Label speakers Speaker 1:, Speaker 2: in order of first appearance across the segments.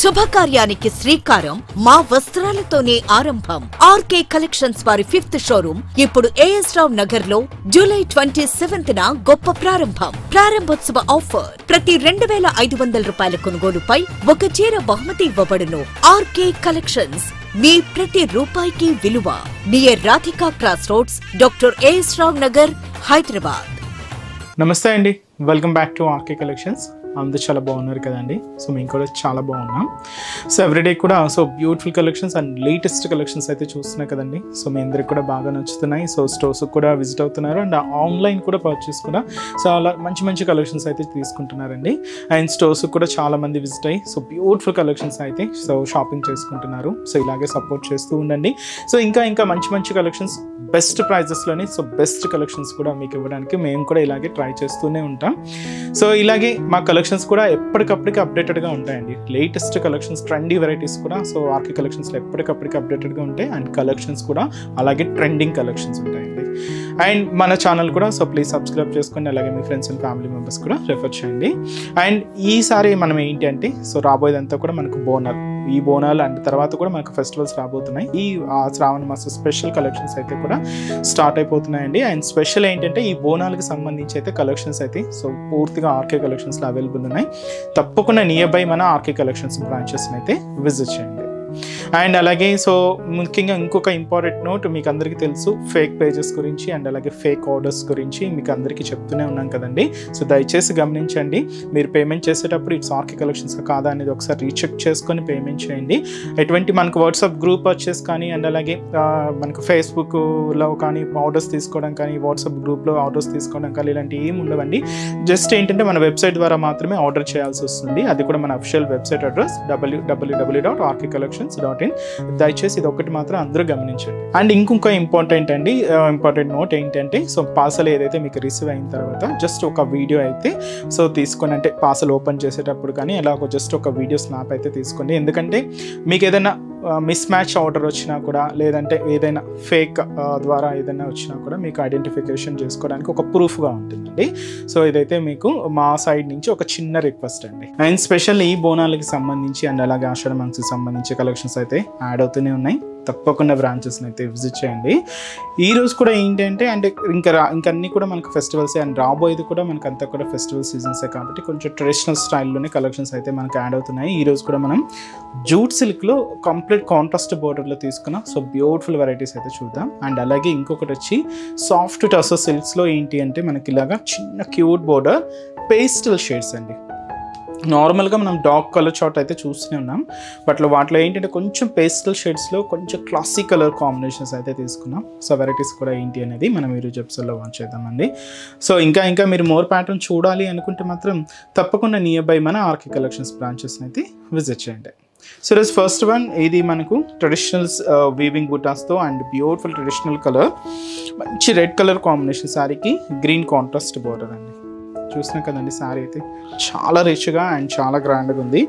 Speaker 1: శుభకార్యానికి శ్రీకారం మా వస్త్రాలతోనే ఆరంభం. ఆర్కే కలెక్షన్స్ వారి 5th షోరూమ్ ఇప్పుడు ఏఎస్ రావ్ నగర్ లో జూలై 27న గొప్ప ప్రారంభం. ప్రారంభోత్సవ ఆఫర్ ప్రతి 2500 రూపాయల కొనుగోలుపై ఒక చీర బహుమతి ఇవ్వబడును. ఆర్కే కలెక్షన్స్ మీ ప్రతి రూపాయికి విలువ. Near Radhika cross roads, doctor A S Rao Nagar, Hyderabad.
Speaker 2: నమస్తే అండి, welcome back to R K collections. అందరూ చాలా బాగున్నారు కదండి. సో మేము కూడా చాలా బాగున్నాం. సో ఎవ్రీడే కూడా beautiful collections and latest collections అయితే చూస్తున్నాయి కదండి. సో మీ అందరికి కూడా బాగా నచ్చుతున్నాయి. సో స్టోర్స్కి కూడా విజిట్ అవుతున్నారు అండ్ ఆన్లైన్ కూడా పర్చేస్ కూడా చాలా మంచి కలెక్షన్స్ అయితే తీసుకుంటున్నారండి. అండ్ స్టోర్స్కి కూడా చాలా మంది విజిట్ అయ్యి బ్యూటిఫుల్ కలెక్షన్స్ అయితే షాపింగ్ చేసుకుంటున్నారు. సో ఇలాగే సపోర్ట్ చేస్తూ ఉండండి. సో ఇంకా మంచి కలెక్షన్స్ బెస్ట్ ప్రైజెస్లోని బెస్ట్ కలెక్షన్స్ కూడా మీకు ఇవ్వడానికి మేము కూడా ఇలాగే ట్రై చేస్తూనే ఉంటాం. సో ఇలాగే మా కలెక్షన్స్ కూడా ఎప్పటికప్పటికి అప్డేటెడ్గా ఉంటాయండి. లేటెస్ట్ కలెక్షన్స్, ట్రెండీ వెరైటీస్ కూడా ఆర్కే కలెక్షన్స్లో ఎప్పటికప్పటికి అప్డేటెడ్గా ఉంటాయి. అండ్ కలెక్షన్స్ కూడా అలాగే ట్రెండింగ్ కలెక్షన్స్ ఉంటాయండి. అండ్ మన ఛానల్ కూడా ప్లీజ్ సబ్స్క్రైబ్ చేసుకోండి. అలాగే మీ ఫ్రెండ్స్ అండ్ ఫ్యామిలీ మెంబర్స్ కూడా రెఫర్ చేయండి. అండ్ ఈసారి మనం ఏంటి అంటే రాబోయేదంతా కూడా మనకు బోనాలు, ఈ బోనాలు అండ్ తర్వాత కూడా మనకు ఫెస్టివల్స్ రాబోతున్నాయి. ఈ శ్రావణ మాస స్పెషల్ కలెక్షన్స్ అయితే కూడా స్టార్ట్ అయిపోతున్నాయండి. అండ్ స్పెషల్ ఏంటంటే ఈ బోనాలకు సంబంధించి అయితే కలెక్షన్స్ అయితే పూర్తిగా ఆర్కే కలెక్షన్స్లో అవైలబుల్ ఉన్నాయి. తప్పకుండా నియర్ బై మన ఆర్కే కలెక్షన్స్ బ్రాంచెస్ని అయితే విజిట్ చేయండి. అండ్ అలాగే ముఖ్యంగా ఇంకొక ఇంపార్టెంట్ నోట్, మీకు అందరికీ తెలుసు ఫేక్ పేజెస్ గురించి అండ్ అలాగే ఫేక్ ఆర్డర్స్ గురించి మీకు అందరికీ చెప్తూనే ఉన్నాం కదండి. సో దయచేసి గమనించండి. మీరు పేమెంట్ చేసేటప్పుడు ఇట్స్ ఆర్కే కలెక్షన్స్ కాదా అనేది ఒకసారి రీచెక్ చేసుకొని పేమెంట్ చేయండి. ఎటువంటి మనకు వాట్సాప్ గ్రూప్ పర్చేస్ కానీ అండ్ అలాగే మనకు ఫేస్బుక్లో కానీ ఆర్డర్స్ తీసుకోవడం కానీ, వాట్సాప్ గ్రూప్లో ఆర్డర్స్ తీసుకోవడం కానీ ఇలాంటివి ఏమి ఉండవండి. జస్ట్ ఏంటంటే మన వెబ్సైట్ ద్వారా మాత్రమే ఆర్డర్ చేయాల్సి వస్తుంది. అది కూడా మన అఫిషియల్ వెబ్సైట్ అడ్రస్ www.rkcollections.in. దయచేసి ఇది ఒకటి మాత్రం అందరూ గమనించండి. అండ్ ఇంకొక ఇంపార్టెంట్ నోట్ ఏంటంటే పార్సల్ ఏదైతే మీకు రిసీవ్ అయిన తర్వాత జస్ట్ ఒక వీడియో అయితే తీసుకొని, అంటే పార్సల్ ఓపెన్ చేసేటప్పుడు కానీ ఎలాగో జస్ట్ ఒక వీడియో స్నాప్ అయితే తీసుకోండి. ఎందుకంటే మీకు ఏదైనా మిస్ మ్యాచ్ ఆర్డర్ వచ్చినా కూడా, లేదంటే ఏదైనా ఫేక్ ద్వారా ఏదైనా వచ్చినా కూడా మీకు ఐడెంటిఫికేషన్ చేసుకోవడానికి ఒక ప్రూఫ్గా ఉంటుందండి. సో ఇదైతే మీకు మా సైడ్ నుంచి ఒక చిన్న రిక్వెస్ట్ అండి. అండ్ స్పెషల్ ఈ బోనాలకి సంబంధించి అండ్ అలాగే ఆషాఢ మాసంకి సంబంధించి కలెక్షన్స్ అయితే యాడ్ అవుతూనే ఉన్నాయి. తప్పకుండా బ్రాంచెస్ని అయితే విజిట్ చేయండి. ఈరోజు కూడా ఏంటంటే అంటే ఇంకా అన్నీ కూడా మనకు ఫెస్టివల్స్ అండ్ రాబోయేది కూడా మనకు అంతా కూడా ఫెస్టివల్ సీజన్సే కాబట్టి కొంచెం ట్రెడిషనల్ స్టైల్లోనే కలెక్షన్స్ అయితే మనకు యాడ్ అవుతున్నాయి. ఈరోజు కూడా మనం జూట్ సిల్క్లో కంప్లీట్ కాంట్రాస్ట్ బోర్డర్లో తీసుకున్న బ్యూటిఫుల్ వెరైటీస్ అయితే చూద్దాం. అండ్ అలాగే ఇంకొకటి వచ్చి సాఫ్ట్ టసర్ సిల్క్స్లో ఏంటి అంటే మనకి ఇలాగా చిన్న క్యూట్ బోర్డర్ పేస్టల్ షేడ్స్ అండి. నార్మల్గా మనం డార్క్ కలర్ చార్ట్ అయితే చూస్తూనే ఉన్నాం, బట్ వాటిలో ఏంటంటే కొంచెం పేస్టల్ షేడ్స్లో కొంచెం క్లాసిక్ కలర్ కాంబినేషన్స్ అయితే తీసుకున్నాం. వెరైటీస్ కూడా ఏంటి అనేది మనం ఈరోజు ఎపిసోడ్లో వాచ్ చేద్దామండి. ఇంకా మీరు మోర్ ప్యాటర్న్ చూడాలి అనుకుంటే మాత్రం తప్పకుండా నియర్ బై మన ఆర్కే కలెక్షన్స్ బ్రాంచెస్ని అయితే విజిట్ చేయండి. ఈరోజు ఫస్ట్ వన్ ఇది మనకు ట్రెడిషనల్ వీవింగ్ బుటాస్తో అండ్ బ్యూటిఫుల్ ట్రెడిషనల్ కలర్, మంచి రెడ్ కలర్ కాంబినేషన్ శారీకి గ్రీన్ కాంట్రాస్ట్ బోర్డర్ అండి. చూసినా కదండి, శారీ అయితే చాలా రిచ్గా అండ్ చాలా గ్రాండ్గా ఉంది.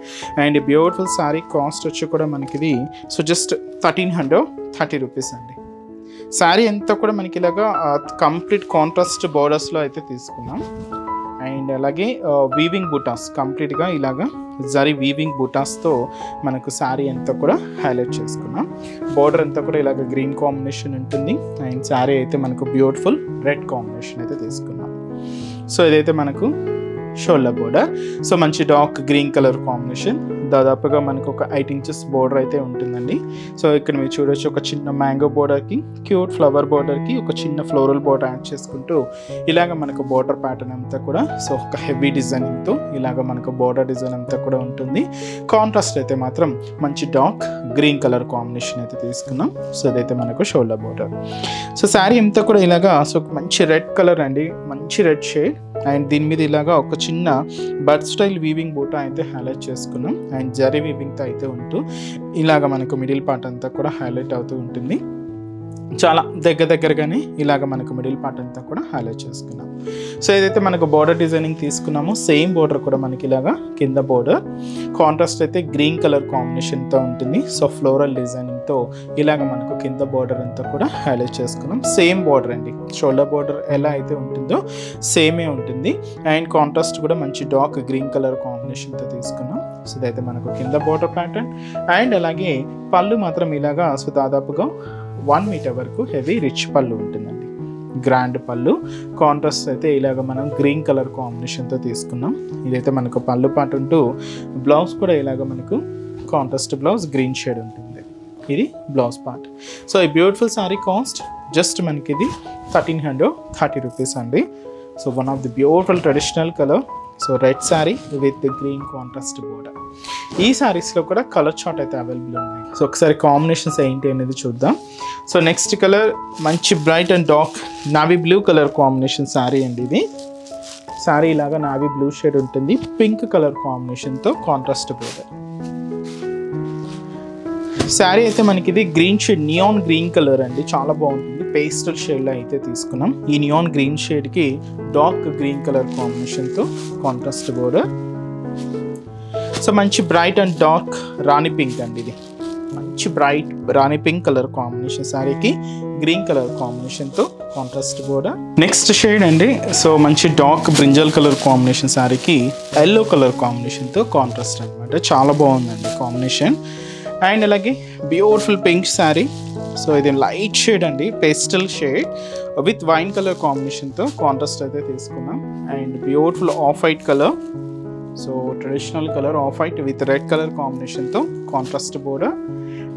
Speaker 2: అండ్ బ్యూటిఫుల్ శారీ కాస్ట్ వచ్చి కూడా మనకి ఇది జస్ట్ 1330 రూపీస్ అండి. శారీ అంతా కూడా మనకి ఇలాగా కంప్లీట్ కాంట్రాస్ట్ బోర్డర్స్లో అయితే తీసుకున్నాం. అండ్ అలాగే వీవింగ్ బుటాస్ కంప్లీట్గా ఇలాగా జరీ వీవింగ్ బుటాస్తో మనకు శారీ అంతా కూడా హైలైట్ చేసుకున్నాం. బోర్డర్ అంతా కూడా ఇలాగ గ్రీన్ కాంబినేషన్ ఉంటుంది. అండ్ శారీ అయితే మనకు బ్యూటిఫుల్ రెడ్ కాంబినేషన్ అయితే తీసుకున్నాం. ఇదైతే మనకు షోల్డర్ బోర్డర్. మంచి డార్క్ గ్రీన్ కలర్ కాంబినేషన్, దాదాపుగా మనకు ఒక 8 ఇంచెస్ బోర్డర్ అయితే ఉంటుందండి. ఇక్కడ మీరు చూడొచ్చు ఒక చిన్న మ్యాంగో బోర్డర్కి, క్యూట్ ఫ్లవర్ బోర్డర్కి ఒక చిన్న ఫ్లోరల్ బోర్డర్ యాడ్ చేసుకుంటూ ఇలాగ మనకు బోర్డర్ ప్యాటర్న్ అంతా కూడా ఒక హెవీ డిజైనింగ్తో ఇలాగ మనకు బోర్డర్ డిజైన్ అంతా కూడా ఉంటుంది. కాంట్రాస్ట్ అయితే మాత్రం మంచి డార్క్ గ్రీన్ కలర్ కాంబినేషన్ అయితే తీసుకున్నాం. ఇదైతే మనకు షోల్డర్ బోర్డర్. శారీ అంతా కూడా ఇలాగా మంచి రెడ్ కలర్ అండి, మంచి రెడ్ షేడ్. అండ్ దీని మీద ఇలాగా ఒక చిన్న బర్డ్ స్టైల్ వీవింగ్ బూటా అయితే హైలైట్ చేసుకున్నాం. అండ్ జరీ వీవింగ్తో అయితే ఉంటూ ఇలాగ మనకు మిడిల్ పార్ట్ అంతా కూడా హైలైట్ అవుతూ ఉంటుంది. చాలా దగ్గరగానే ఇలాగ మనకు మిడిల్ పార్ట్ అంతా కూడా హైలైట్ చేసుకున్నాం. సో ఏదైతే మనకు బోర్డర్ డిజైనింగ్ తీసుకున్నామో సేమ్ బోర్డర్ కూడా మనకి ఇలాగా కింద బోర్డర్ కాంట్రాస్ట్ అయితే గ్రీన్ కలర్ కాంబినేషన్తో ఉంటుంది. సో ఫ్లోరల్ డిజైనింగ్తో ఇలాగ మనకు కింద బోర్డర్ అంతా కూడా హైలైట్ చేసుకున్నాం. సేమ్ బోర్డర్ అండి, షోల్డర్ బోర్డర్ ఎలా అయితే ఉంటుందో సేమే ఉంటుంది. అండ్ కాంట్రాస్ట్ కూడా మంచి డార్క్ గ్రీన్ కలర్ కాంబినేషన్తో తీసుకున్నాం. సో ఇదైతే మనకు కింద బోర్డర్ ప్యాటర్న్. అండ్ అలాగే పళ్ళు మాత్రం ఇలాగా సో దాదాపుగా 1 మీటర్ వరకు హెవీ రిచ్ పళ్ళు ఉంటుందండి, గ్రాండ్ పళ్ళు. కాంట్రాస్ట్ అయితే ఇలాగ మనం గ్రీన్ కలర్ కాంబినేషన్తో తీసుకున్నాం. ఇదైతే మనకు పళ్ళు పార్ట్ ఉంటూ బ్లౌజ్ కూడా ఇలాగ మనకు కాంట్రాస్ట్ బ్లౌజ్ గ్రీన్ షేడ్ ఉంటుంది. ఇది బ్లౌజ్ పార్ట్. సో ఈ బ్యూటిఫుల్ సారీ కాస్ట్ జస్ట్ మనకి ఇది 1330 రూపీస్ అండి. So one of the beautiful traditional colour. So red sari with green contrast border. ఈ శారీస్లో కూడా కలర్ చార్ట్ అయితే అవైలబుల్ ఉన్నాయి. సో ఒకసారి కాంబినేషన్స్ ఏంటి అనేది చూద్దాం. సో నెక్స్ట్ కలర్ మంచి bright and dark navy blue colour combination sari అండి. ఇది శారీ ఇలాగా నావీ బ్లూ షేడ్ ఉంటుంది, పింక్ కలర్ కాంబినేషన్తో కాంట్రాస్ట్ బోర్డర్. శారీ అయితే మనకి ఇది green shade, neon green colour అండి, చాలా బాగుంటుంది. పేస్టల్ షేడ్లో అయితే తీసుకున్నాం. ఈ నియాన్ గ్రీన్ షేడ్కి డార్క్ గ్రీన్ కలర్ కాంబినేషన్తో కాంట్రాస్ట్ బోర్డర్. సో మంచి bright and dark rani pink అండి. ఇది మంచి bright rani pink colour combination శారీకి గ్రీన్ కలర్ కాంబినేషన్తో కాంట్రాస్ట్ బోర్డర్. నెక్స్ట్ షేడ్ అండి, సో మంచి డార్క్ బ్రింజల్ కలర్ కాంబినేషన్ శారీకి ఎల్లో కలర్ కాంబినేషన్తో కాంట్రాస్ట్ అనమాట. చాలా బాగుందండి కాంబినేషన్. అండ్ అలాగే బ్యూటిఫుల్ పింక్ శారీ. సో ఇది లైట్ షేడ్ అండి, pastel shade with wine colour కాంబినేషన్తో కాంట్రాస్ట్ అయితే తీసుకున్నాం. And beautiful off white colour. So traditional colour off white with red colour కాంబినేషన్తో కాంట్రాస్ట్ బోర్డర్.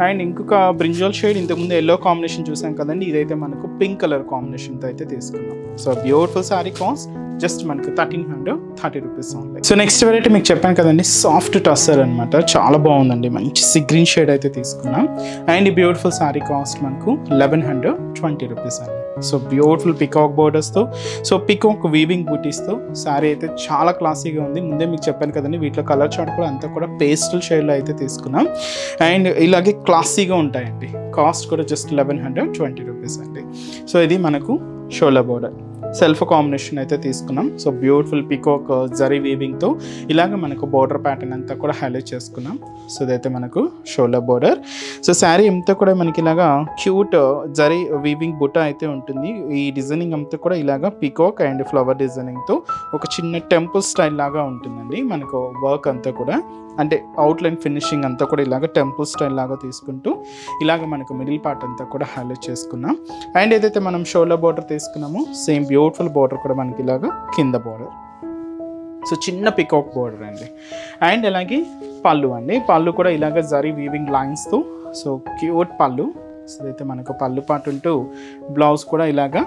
Speaker 2: అండ్ ఇంకొక బ్రింజల్ షేడ్, ఇంతకుముందు yellow combination చూసాం కదండి, ఇదైతే మనకు పింక్ కలర్ కాంబినేషన్తో అయితే తీసుకున్నాం. So beautiful sari cost just మనకు 1330 rupees only. So next variety మీకు చెప్పాను కదండి, సాఫ్ట్ టస్సర్ అనమాట, చాలా బాగుందండి. మంచి సీ గ్రీన్ షేడ్ అయితే తీసుకున్నాం. అండ్ ఈ బ్యూటిఫుల్ శారీ కాస్ట్ మనకు 1120 రూపీస్ అండి. సో బ్యూటిఫుల్ పికాక్ బోర్డర్స్తో, సో పికాక్ వీవింగ్ బూటీస్తో శారీ అయితే చాలా క్లాసీగా ఉంది. ముందే మీకు చెప్పాను కదండి, వీటిలో కలర్ చార్ట్ కూడా అంతా కూడా పేస్టల్ షేడ్లో అయితే తీసుకున్నాం. అండ్ ఇలాగే క్లాసీగా ఉంటాయండి. కాస్ట్ కూడా జస్ట్ 1120 రూపీస్ అండి. సో ఇది మనకు షోల్డర్ బోర్డర్ సెల్ఫ్ కాంబినేషన్ అయితే తీసుకున్నాం. సో బ్యూటిఫుల్ పికాక్ జరీ వీవింగ్తో ఇలాగ మనకు బోర్డర్ ప్యాటర్న్ అంతా కూడా హైలైట్ చేసుకున్నాం. సో ఇదైతే మనకు షోల్డర్ బోర్డర్. సో శారీ అంతా కూడా మనకి ఇలాగా క్యూట్ జరీ వీవింగ్ బుట్ట అయితే ఉంటుంది. ఈ డిజైనింగ్ అంతా కూడా ఇలాగా పికాక్ అండ్ ఫ్లవర్ డిజైనింగ్తో ఒక చిన్న టెంపుల్ స్టైల్ లాగా ఉంటుందండి. మనకు వర్క్ అంతా కూడా అంటే అవుట్లైన్ ఫినిషింగ్ అంతా కూడా ఇలాగ టెంపుల్ స్టైల్ లాగా తీసుకుంటూ ఇలాగ మనకు మిడిల్ పార్ట్ అంతా కూడా హైలైట్ చేసుకున్నాం. అండ్ ఏదైతే మనం షోల్డర్ బోర్డర్ తీసుకున్నామో సేమ్ బ్యూటిఫుల్ బోర్డర్ కూడా మనకి ఇలాగ కింద బోర్డర్. సో చిన్న పికాక్ బోర్డర్ అండి. అండ్ అలాగే పళ్ళు అండి, పళ్ళు కూడా ఇలాగ జరీ వీవింగ్ లైన్స్తో సో క్యూట్ పళ్ళు. సో అయితే మనకు పళ్ళు పార్ట్ ఉంటూ బ్లౌజ్ కూడా ఇలాగా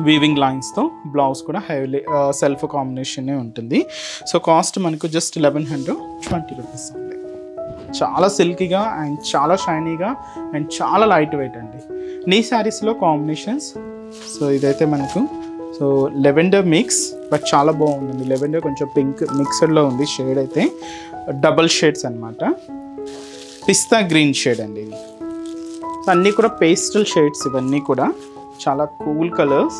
Speaker 2: వీవింగ్ లైన్స్తో బ్లౌజ్ కూడా హెవీ సెల్ఫ్ కాంబినేషనే ఉంటుంది. సో కాస్ట్ మనకు జస్ట్ 1120 రూపీస్ అండి. చాలా సిల్కీగా అండ్ చాలా షైనీగా అండ్ చాలా లైట్ వెయిట్ అండి. నీ శారీస్లో కాంబినేషన్స్ సో ఇదైతే మనకు సో లెవెండర్ మిక్స్, బట్ చాలా బాగుందండి. లెవెండర్ కొంచెం పింక్ మిక్స్డ్లో ఉంది షేడ్, అయితే డబల్ షేడ్స్ అనమాట. పిస్తా గ్రీన్ షేడ్ అండి. ఇది అన్నీ కూడా పేస్టల్ షేడ్స్, ఇవన్నీ కూడా చాలా cool colours.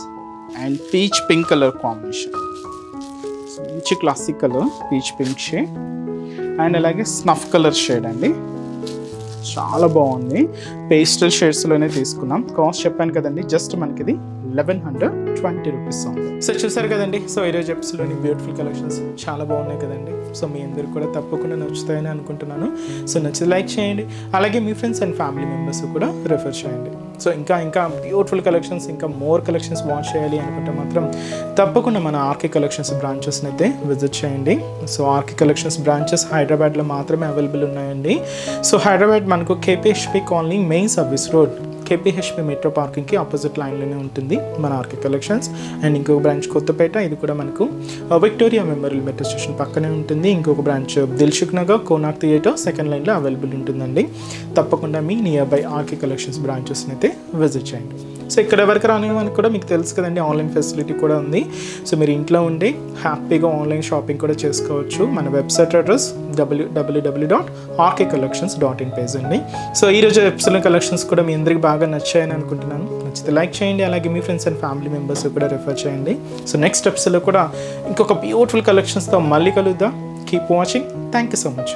Speaker 2: And peach pink colour combination, మంచి classic colour peach pink shade. And అలాగే స్నఫ్ కలర్ షేడ్ అండి, చాలా బాగుంది. పేస్టల్ షేడ్స్లోనే తీసుకున్నాం. కాస్ట్ చెప్పాను కదండి, జస్ట్ మనకి ఇది 1120 రూపీస్ ఉంది. సో చూసారు కదండి, సో ఈరోజు ఎపిసోడ్లోని బ్యూటిఫుల్ కలెక్షన్స్ చాలా బాగున్నాయి కదండి. సో మీ అందరు కూడా తప్పకుండా నచ్చుతాయని అనుకుంటున్నాను. సో నచ్చితే లైక్ చేయండి, అలాగే మీ ఫ్రెండ్స్ అండ్ ఫ్యామిలీ మెంబర్స్ కూడా రిఫర్ చేయండి. సో ఇంకా బ్యూటిఫుల్ కలెక్షన్స్, ఇంకా మోర్ కలెక్షన్స్ వాచ్ చేయాలి అనుకుంటే మాత్రం తప్పకుండా మన ఆర్కే కలెక్షన్స్ బ్రాంచెస్ని అయితే విజిట్ చేయండి. సో ఆర్కే కలెక్షన్స్ బ్రాంచెస్ హైదరాబాద్లో మాత్రమే అవైలబుల్ ఉన్నాయండి. సో హైదరాబాద్ మనకు KPHB colony main service road KPHB metro పార్కింగ్కి ఆపోజిట్ లైన్లోనే ఉంటుంది మన ఆర్కే కలెక్షన్స్. అండ్ ఇంకొక బ్రాంచ్ కొత్తపేట, ఇది కూడా మనకు విక్టోరియా మెమోరియల్ మెట్రో స్టేషన్ పక్కనే ఉంటుంది. ఇంకొక branch Dilsukh Nagar Konark theatre second లైన్లో అవైలబుల్ ఉంటుందండి. తప్పకుండా మీ నియర్ బై ఆర్కే కలెక్షన్స్ బ్రాంచెస్ని అయితే విజిట్ చేయండి. సో ఇక్కడ ఎవరికి రానివ్వడానికి కూడా మీకు తెలుసు కదండి, ఆన్లైన్ ఫెసిలిటీ కూడా ఉంది. సో మీరు ఇంట్లో ఉండి హ్యాపీగా ఆన్లైన్ షాపింగ్ కూడా చేసుకోవచ్చు. మన వెబ్సైట్ అడ్రస్ www.rkcollections.in పేజ్ అండి. సో ఈరోజు ఎపిసోడ్ కలెక్షన్స్ కూడా మీ అందరికి బాగా నచ్చాయని అనుకుంటున్నాను. నచ్చితే లైక్ చేయండి, అలాగే మీ ఫ్రెండ్స్ అండ్ ఫ్యామిలీ మెంబర్స్ కూడా రెఫర్ చేయండి. సో నెక్స్ట్ ఎపిసోడ్లో కూడా ఇంకొక బ్యూటిఫుల్ కలెక్షన్స్తో మళ్ళీ కలుద్దాం. Keep watching. Thank you so much.